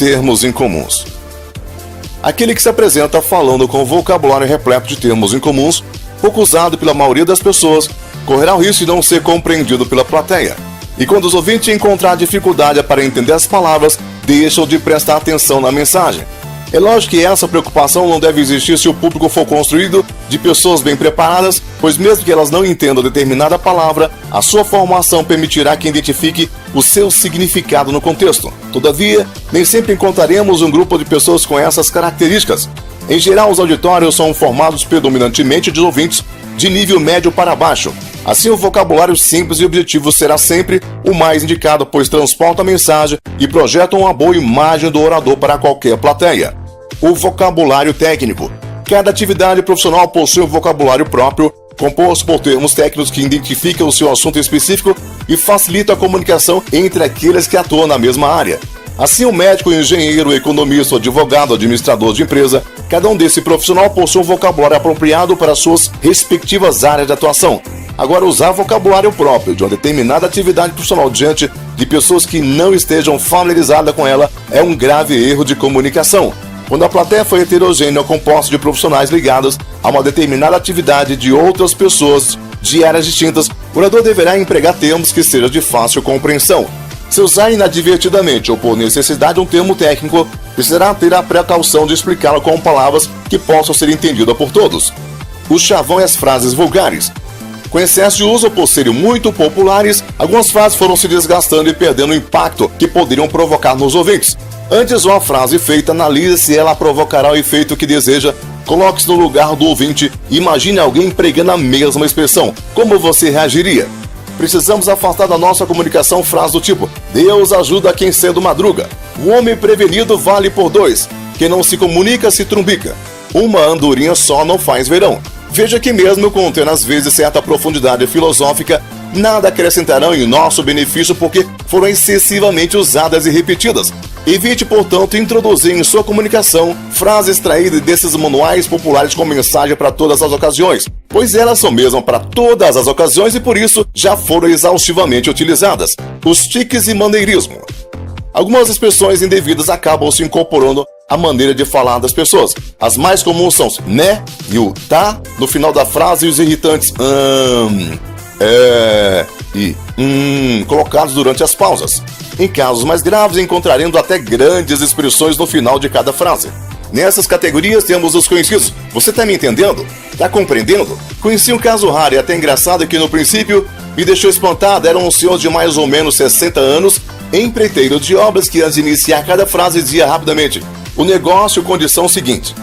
termos incomuns. Aquele que se apresenta falando com vocabulário repleto de termos incomuns, pouco usado pela maioria das pessoas, correrá o risco de não ser compreendido pela plateia. E quando os ouvintes encontrar dificuldade para entender as palavras, deixam de prestar atenção na mensagem. É lógico que essa preocupação não deve existir se o público for construído de pessoas bem preparadas, pois mesmo que elas não entendam determinada palavra, a sua formação permitirá que identifique o seu significado no contexto. Todavia, nem sempre encontraremos um grupo de pessoas com essas características. Em geral, os auditórios são formados predominantemente de ouvintes de nível médio para baixo. Assim, o vocabulário simples e objetivo será sempre o mais indicado, pois transporta a mensagem e projeta uma boa imagem do orador para qualquer plateia. O vocabulário técnico. Cada atividade profissional possui um vocabulário próprio, composto por termos técnicos que identificam o seu assunto específico e facilitam a comunicação entre aqueles que atuam na mesma área. Assim, o médico, engenheiro, economista, advogado, administrador de empresa, cada um desse profissional possui um vocabulário apropriado para suas respectivas áreas de atuação. Agora, usar vocabulário próprio de uma determinada atividade profissional diante de pessoas que não estejam familiarizadas com ela é um grave erro de comunicação. Quando a plateia for heterogênea ou composta de profissionais ligados a uma determinada atividade de outras pessoas de áreas distintas, o orador deverá empregar termos que sejam de fácil compreensão. Se usar inadvertidamente ou por necessidade um termo técnico, precisará ter a precaução de explicá-lo com palavras que possam ser entendidas por todos. O chavão e as frases vulgares. Com excesso de uso por serem muito populares, algumas frases foram se desgastando e perdendo o impacto que poderiam provocar nos ouvintes. Antes de uma frase feita, analise se ela provocará o efeito que deseja. Coloque-se no lugar do ouvinte e imagine alguém empregando a mesma expressão. Como você reagiria? Precisamos afastar da nossa comunicação frases do tipo: Deus ajuda quem cedo madruga. O homem prevenido vale por dois. Quem não se comunica se trumbica. Uma andorinha só não faz verão. Veja que mesmo contendo às vezes certa profundidade filosófica, nada acrescentarão em nosso benefício porque foram excessivamente usadas e repetidas. Evite, portanto, introduzir em sua comunicação frases extraídas desses manuais populares com mensagem para todas as ocasiões, pois elas são mesmo para todas as ocasiões e por isso já foram exaustivamente utilizadas. Os tiques e maneirismo. Algumas expressões indevidas acabam se incorporando à maneira de falar das pessoas. As mais comuns são né e o tá no final da frase e os irritantes e colocados durante as pausas. Em casos mais graves, encontraremos até grandes expressões no final de cada frase. Nessas categorias temos os conhecidos. Você tá me entendendo? Tá compreendendo? Conheci um caso raro e até engraçado que no princípio me deixou espantado. Era um senhor de mais ou menos 60 anos, empreiteiro de obras, que antes de iniciar cada frase dizia rapidamente: o negócio, condição seguinte.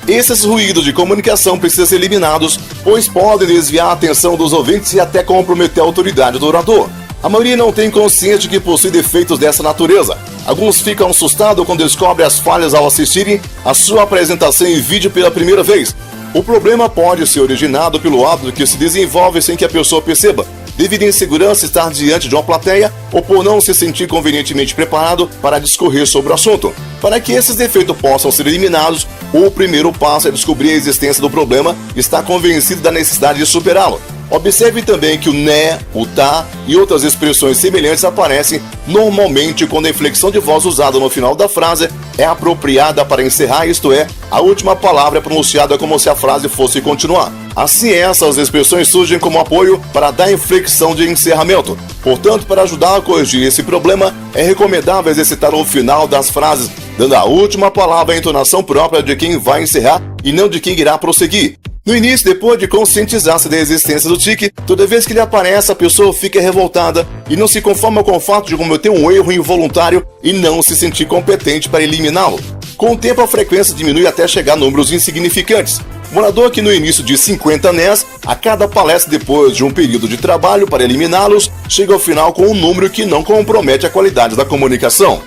Esses ruídos de comunicação precisam ser eliminados, pois podem desviar a atenção dos ouvintes e até comprometer a autoridade do orador. A maioria não tem consciência de que possui defeitos dessa natureza. Alguns ficam assustados quando descobrem as falhas ao assistirem a sua apresentação em vídeo pela primeira vez. O problema pode ser originado pelo hábito que se desenvolve sem que a pessoa perceba, devido à insegurança estar diante de uma plateia ou por não se sentir convenientemente preparado para discorrer sobre o assunto. Para que esses defeitos possam ser eliminados, o primeiro passo é descobrir a existência do problema e estar convencido da necessidade de superá-lo. Observe também que o né, o tá e outras expressões semelhantes aparecem normalmente quando a inflexão de voz usada no final da frase é apropriada para encerrar, isto é, a última palavra é pronunciada como se a frase fosse continuar. Assim, essas expressões surgem como apoio para dar inflexão de encerramento. Portanto, para ajudar a corrigir esse problema, é recomendável exercitar o final das frases, dando a última palavra a entonação própria de quem vai encerrar e não de quem irá prosseguir. No início, depois de conscientizar-se da existência do tique, toda vez que ele aparece, a pessoa fica revoltada e não se conforma com o fato de cometer um erro involuntário e não se sentir competente para eliminá-lo. Com o tempo, a frequência diminui até chegar a números insignificantes. O morador que no início de 50 NES, a cada palestra depois de um período de trabalho para eliminá-los, chega ao final com um número que não compromete a qualidade da comunicação.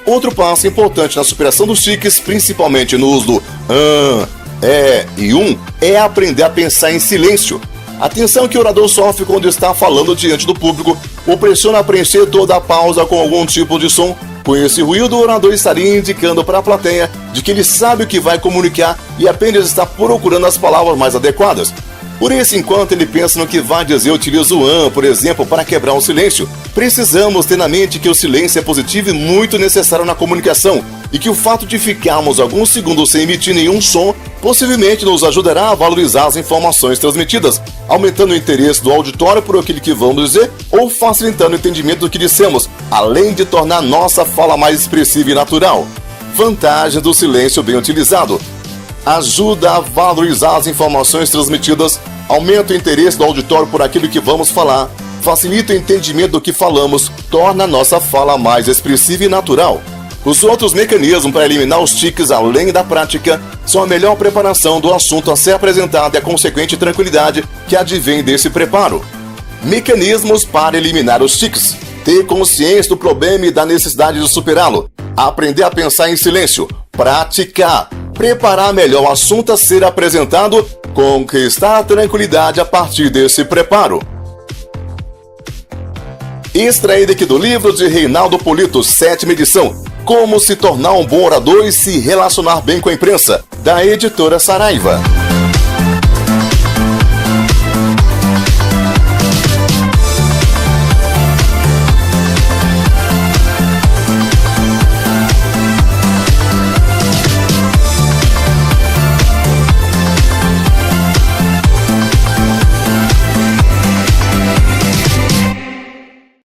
Outro passo importante na superação dos tiques, principalmente no uso do é aprender a pensar em silêncio. Atenção que o orador sofre quando está falando diante do público ou pressiona a preencher toda a pausa com algum tipo de som. Com esse ruído, o orador estaria indicando para a plateia de que ele sabe o que vai comunicar e apenas está procurando as palavras mais adequadas. Por isso, enquanto ele pensa no que vai dizer, utiliza o por exemplo, para quebrar o silêncio. Precisamos ter na mente que o silêncio é positivo e muito necessário na comunicação e que o fato de ficarmos alguns segundos sem emitir nenhum som possivelmente nos ajudará a valorizar as informações transmitidas, aumentando o interesse do auditório por aquilo que vamos dizer ou facilitando o entendimento do que dissemos, além de tornar nossa fala mais expressiva e natural. Vantagem do silêncio bem utilizado: ajuda a valorizar as informações transmitidas, aumenta o interesse do auditório por aquilo que vamos falar, facilita o entendimento do que falamos, torna a nossa fala mais expressiva e natural. Os outros mecanismos para eliminar os tiques, além da prática, são a melhor preparação do assunto a ser apresentado e a consequente tranquilidade que advém desse preparo. Mecanismos para eliminar os tiques: ter consciência do problema e da necessidade de superá-lo, aprender a pensar em silêncio, praticar, preparar melhor o assunto a ser apresentado, conquistar a tranquilidade a partir desse preparo. Extraído aqui do livro de Reinaldo Polito, 7ª edição, Como se tornar um bom orador e se relacionar bem com a imprensa, da editora Saraiva.